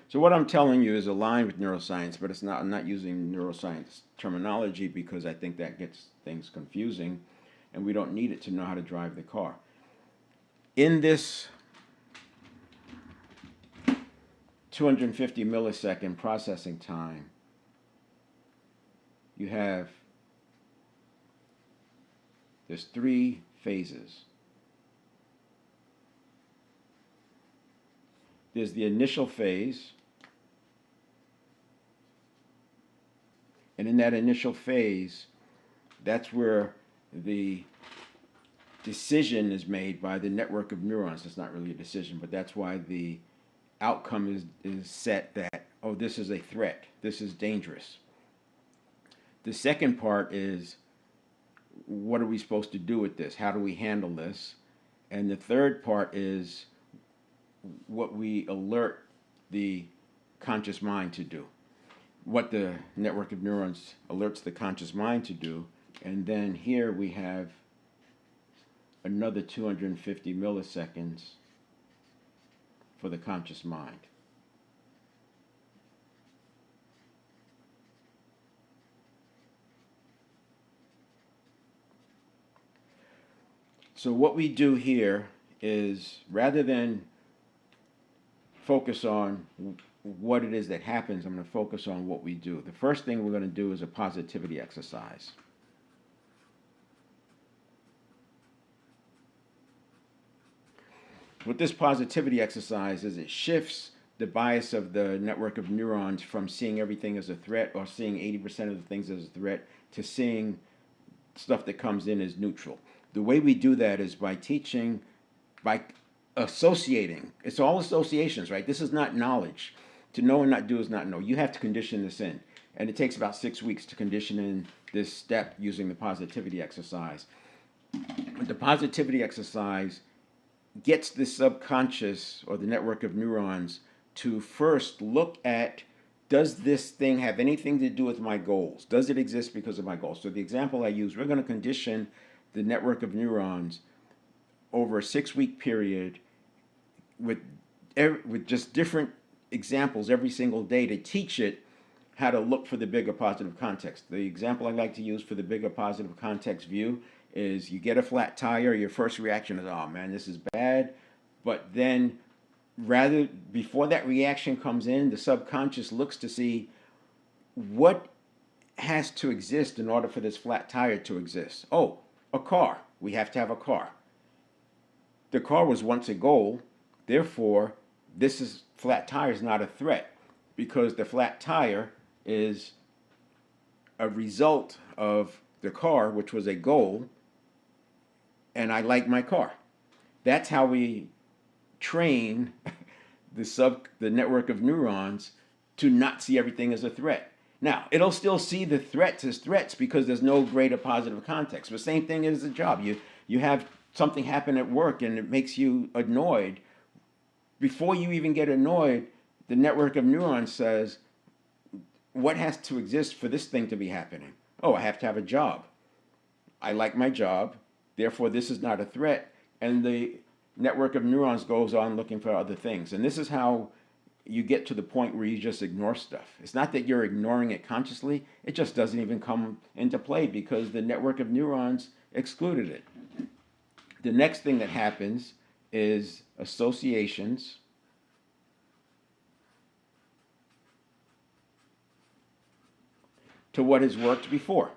So what I'm telling you is aligned with neuroscience, but it's not. I'm not using neuroscience terminology because I think that gets things confusing, and we don't need it to know how to drive the car. In this 250 millisecond processing time, there's 3 phases. There's the initial phase, and in that initial phase, that's where the decision is made by the network of neurons. It's not really a decision, but that's why the outcome is set that, oh, this is a threat, this is dangerous. The second part is, what are we supposed to do with this? How do we handle this? And the third part is what we alert the conscious mind to do, what the network of neurons alerts the conscious mind to do. And then here we have another 250 milliseconds for the conscious mind. So what we do here is rather than focus on what it is that happens, I'm going to focus on what we do. The first thing we're going to do is a positivity exercise. What this positivity exercise is, it shifts the bias of the network of neurons from seeing everything as a threat or seeing 80% of the things as a threat to seeing stuff that comes in as neutral. The way we do that is by teaching, by associating. It's all associations, right? This is not knowledge. To know and not do is not know. You have to condition this in. And it takes about 6 weeks to condition in this step using the positivity exercise. The positivity exercise gets the subconscious or the network of neurons to first look at, does this thing have anything to do with my goals? Does it exist because of my goals? So the example I use, we're going to condition the network of neurons over a 6-week period with just different examples every single day to teach it how to look for the bigger positive context. The example I like to use for the bigger positive context view is you get a flat tire, your first reaction is, oh man, this is bad. But then before that reaction comes in, the subconscious looks to see what has to exist in order for this flat tire to exist. Oh, a car. We have to have a car. The car was once a goal, therefore this flat tire is not a threat because the flat tire is a result of the car, which was a goal, and I like my car. That's how we train the network of neurons to not see everything as a threat. Now, it'll still see the threats as threats because there's no greater positive context. But same thing as a job. You have something happen at work and it makes you annoyed. Before you even get annoyed, the network of neurons says, what has to exist for this thing to be happening? Oh, I have to have a job. I like my job, therefore this is not a threat. And the network of neurons goes on looking for other things. And this is how you get to the point where you just ignore stuff. It's not that you're ignoring it consciously, it just doesn't even come into play because the network of neurons excluded it. The next thing that happens is associations. To what has worked before.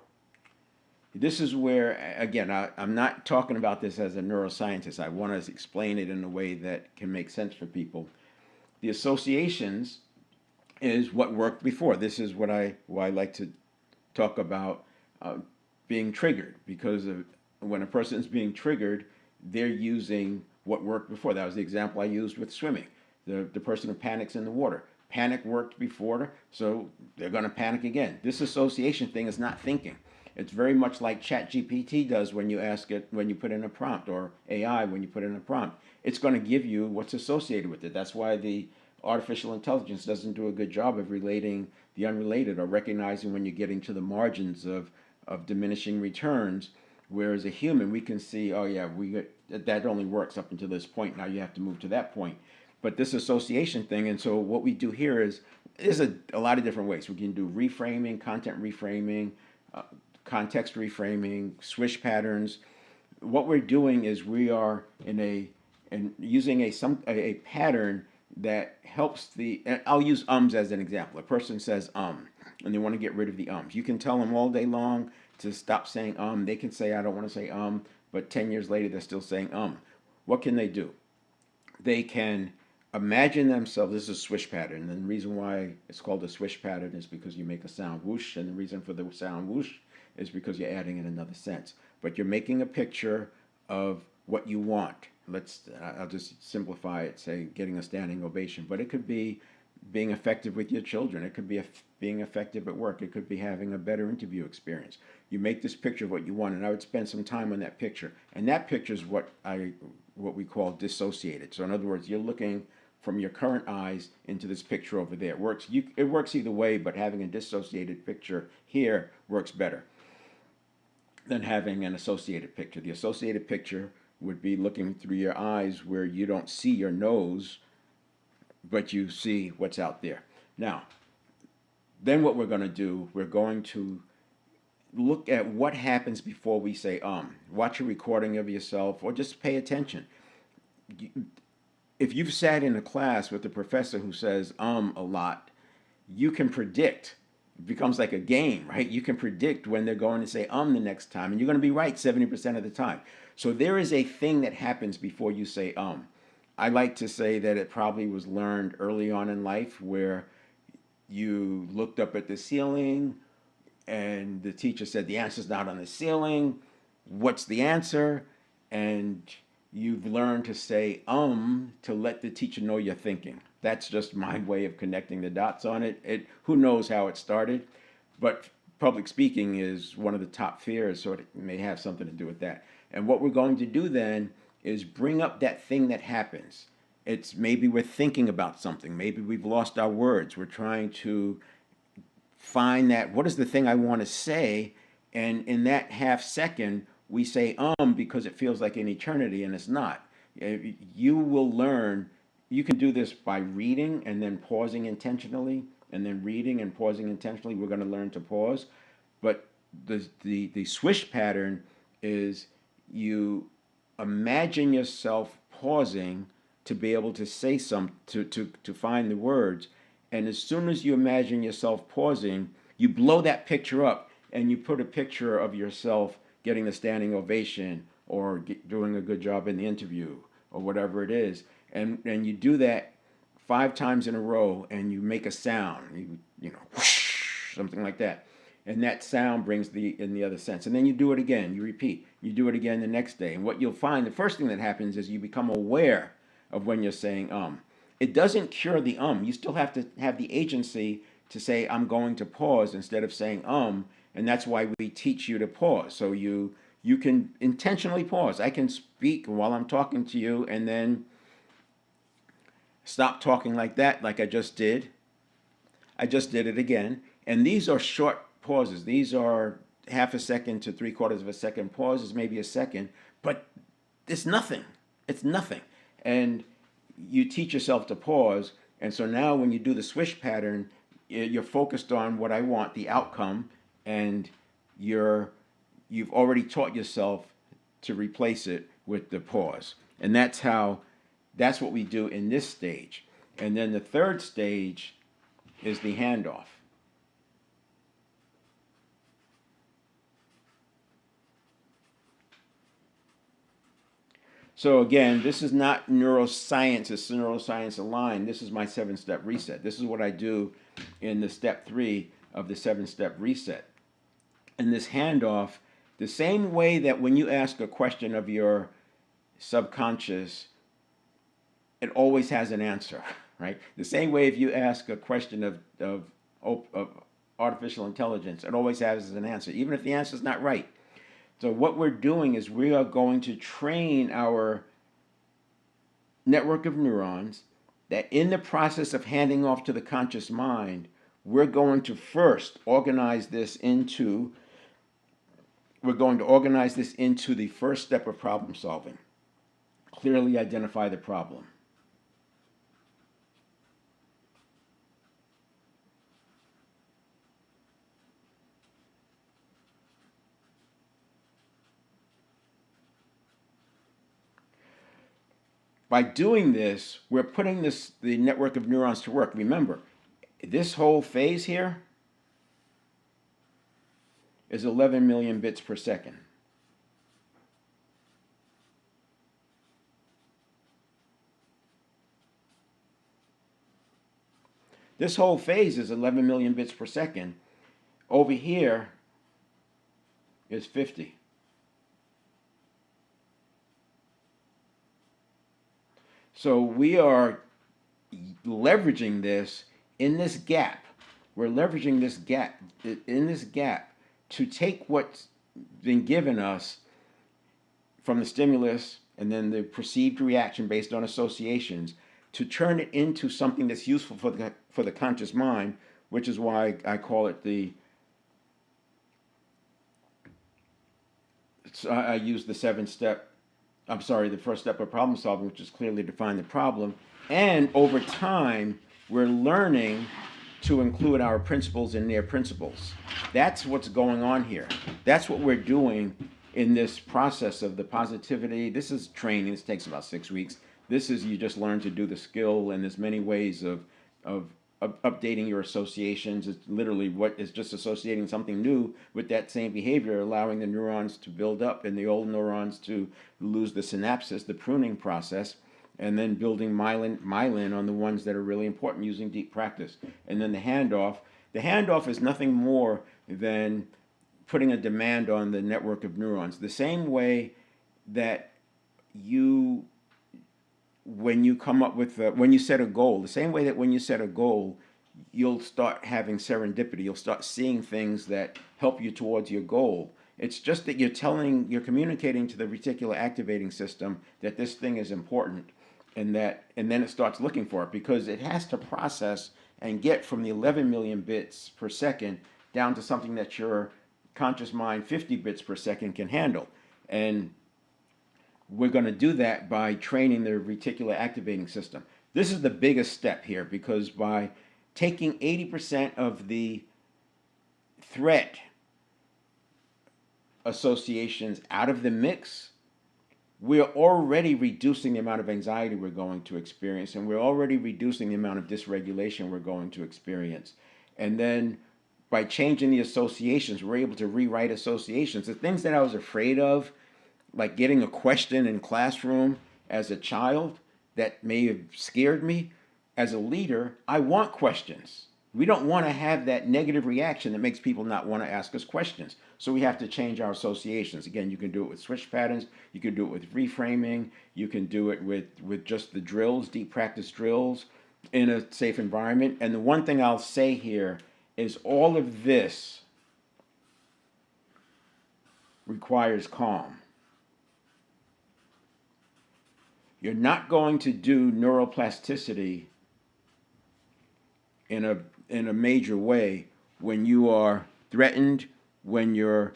This is where, again, I'm not talking about this as a neuroscientist. I want to explain it in a way that can make sense for people. The associations is what worked before. This is why I like to talk about being triggered, because when a person is being triggered, they're using what worked before. That was the example I used with swimming. The person who panics in the water. Panic worked before, so they're going to panic again. This association thing is not thinking. It's very much like ChatGPT does when you ask it, when you put in a prompt, or AI when you put in a prompt. It's going to give you what's associated with it. That's why the artificial intelligence doesn't do a good job of relating the unrelated or recognizing when you're getting to the margins of diminishing returns. Whereas a human, we can see, oh yeah, that only works up until this point. Now you have to move to that point. But this association thing, and so what we do here is there's a lot of different ways. We can do reframing, content reframing, context reframing, swish patterns. What we're doing is we are using a pattern that helps and I'll use ums as an example. A person says and they want to get rid of the ums. You can tell them all day long to stop saying They can say I don't want to say but 10 years later they're still saying What can they do? They can imagine themselves, this is a swish pattern, and the reason why it's called a swish pattern is because you make a sound whoosh, and the reason for the sound whoosh is because you're adding in another sense. But you're making a picture of what you want. I'll just simplify it, say getting a standing ovation, but it could be being effective with your children. It could be being effective at work. It could be having a better interview experience. You make this picture of what you want, and I would spend some time on that picture. And that picture is what we call dissociated. So in other words, you're looking from your current eyes into this picture over there. It works either way, but having a dissociated picture here works better than having an associated picture. The associated picture would be looking through your eyes where you don't see your nose, but you see what's out there. Now, then what we're going to do, we're going to look at what happens before we say Watch a recording of yourself or just pay attention. if you've sat in a class with a professor who says a lot, you can predict. It becomes like a game, right? You can predict when they're going to say the next time, and you're going to be right 70% of the time. So there is a thing that happens before you say I like to say that it probably was learned early on in life where you looked up at the ceiling and the teacher said the answer's not on the ceiling. What's the answer? And you've learned to say to let the teacher know you're thinking. That's just my way of connecting the dots on it. Who knows how it started, but public speaking is one of the top fears, so it may have something to do with that. And what we're going to do then is bring up that thing that happens. It's maybe we're thinking about something. Maybe we've lost our words. We're trying to find that what is the thing I want to say, and in that half second we say because it feels like an eternity and it's not. You will learn. You can do this by reading and then pausing intentionally, and then reading and pausing intentionally. We're going to learn to pause, but the swish pattern is you imagine yourself pausing to be able to say to find the words. And as soon as you imagine yourself pausing, you blow that picture up and you put a picture of yourself getting the standing ovation or doing a good job in the interview or whatever it is. And you do that 5 times in a row and you make a sound, you know, whoosh, something like that. And that sound brings in the other sense. And then you do it again, you repeat. You do it again the next day. And what you'll find, the first thing that happens is you become aware of when you're saying It doesn't cure the You still have to have the agency to say I'm going to pause instead of saying and that's why we teach you to pause. So you can intentionally pause. I can speak while I'm talking to you and then stop talking like that, like I just did. I just did it again. And these are short pauses. These are half a second to 3/4 of a second pauses, maybe a second, but it's nothing. It's nothing. And you teach yourself to pause. And so now when you do the swish pattern, you're focused on what I want, the outcome, and you've already taught yourself to replace it with the pause. And that's what we do in this stage. And then the third stage is the handoff. So again, this is not neuroscience, it's neuroscience aligned. This is my 7-step reset. This is what I do in the step 3 of the 7-step reset. And this handoff, the same way that when you ask a question of your subconscious, it always has an answer, right? The same way if you ask a question of artificial intelligence, it always has an answer, even if the answer is not right. So what we're doing is we are going to train our network of neurons that in the process of handing off to the conscious mind, we're going to first organize this into the first step of problem solving. Clearly identify the problem. By doing this, we're putting the network of neurons to work. Remember, this whole phase here is 11 million bits per second. This whole phase is 11 million bits per second. Over here is 50. So we are leveraging this in this gap. We're leveraging this gap to take what's been given us from the stimulus and then the perceived reaction based on associations to turn it into something that's useful for the conscious mind, which is why I call it I use the 7-step. The first step of problem solving, which is clearly define the problem. And over time, we're learning to include our principles in their principles. That's what's going on here. That's what we're doing in this process of the positivity. This is training. This takes about 6 weeks. This is you just learn to do the skill, and there's many ways of updating your associations. It's literally what is just associating something new with that same behavior, allowing the neurons to build up and the old neurons to lose the synapses, the pruning process, and then building myelin on the ones that are really important using deep practice. And then the handoff. The handoff is nothing more than putting a demand on the network of neurons. The same way that you when you come up with when you set a goal, the same way that when you set a goal, you'll start having serendipity. You'll start seeing things that help you towards your goal. It's just that you're communicating to the reticular activating system that this thing is important, and then it starts looking for it because it has to process and get from the 11 million bits per second down to something that your conscious mind 50 bits per second can handle. And we're going to do that by training the reticular activating system. This is the biggest step here because by taking 80% of the threat associations out of the mix, we're already reducing the amount of anxiety we're going to experience, and we're already reducing the amount of dysregulation we're going to experience. And then by changing the associations, we're able to rewrite associations. The things that I was afraid of, like getting a question in classroom as a child that may have scared me, as a leader, I want questions. We don't want to have that negative reaction that makes people not want to ask us questions. So we have to change our associations. Again, you can do it with switch patterns. You can do it with reframing. You can do it with just the drills, deep practice drills in a safe environment. And the one thing I'll say here is all of this requires calm. You're not going to do neuroplasticity in a major way when you are threatened, when you're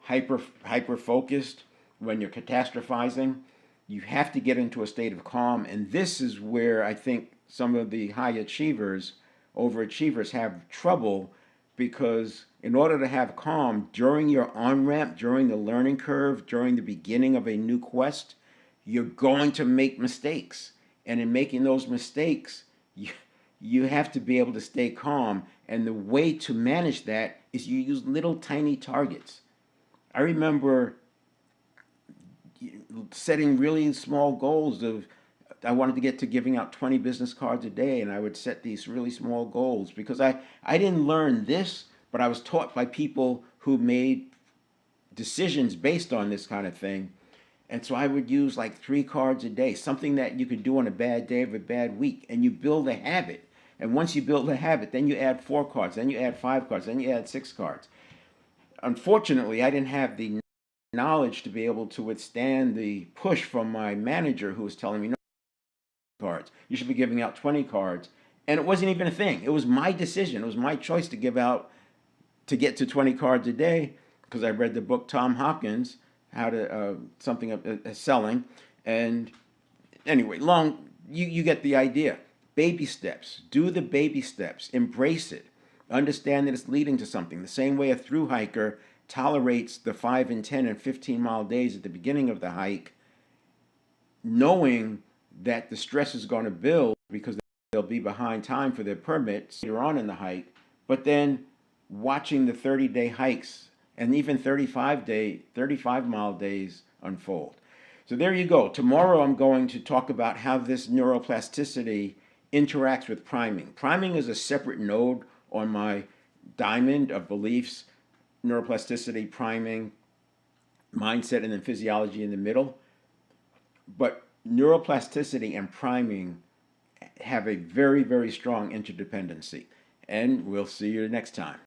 hyper focused, when you're catastrophizing. You have to get into a state of calm, and this is where I think some of the high achievers, overachievers, have trouble, because in order to have calm during your on-ramp, during the learning curve, during the beginning of a new quest, you're going to make mistakes. And in making those mistakes, you have to be able to stay calm. And the way to manage that is you use little tiny targets. I remember setting really small goals of, I wanted to get to giving out 20 business cards a day, and I would set these really small goals because I didn't learn this, but I was taught by people who made decisions based on this kind of thing. And so I would use like 3 cards a day, something that you could do on a bad day of a bad week, and you build a habit. And once you build a habit, then you add 4 cards, then you add 5 cards, then you add 6 cards. Unfortunately, I didn't have the knowledge to be able to withstand the push from my manager, who was telling me, no cards, you should be giving out 20 cards. And it wasn't even a thing. It was my decision. It was my choice to give out, to get to 20 cards a day, because I read the book Tom Hopkins, how to selling. And anyway, you get the idea. Baby steps. Do the baby steps. Embrace it. Understand that it's leading to something. The same way a through hiker tolerates the 5 and 10 and 15 mile days at the beginning of the hike, knowing that the stress is going to build because they'll be behind time for their permits later on in the hike, but then watching the 30-day hikes and even 35-mile days unfold. So there you go. Tomorrow I'm going to talk about how this neuroplasticity interacts with priming. Priming is a separate node on my diamond of beliefs: neuroplasticity, priming, mindset, and then physiology in the middle. But neuroplasticity and priming have a very, very strong interdependency. And we'll see you next time.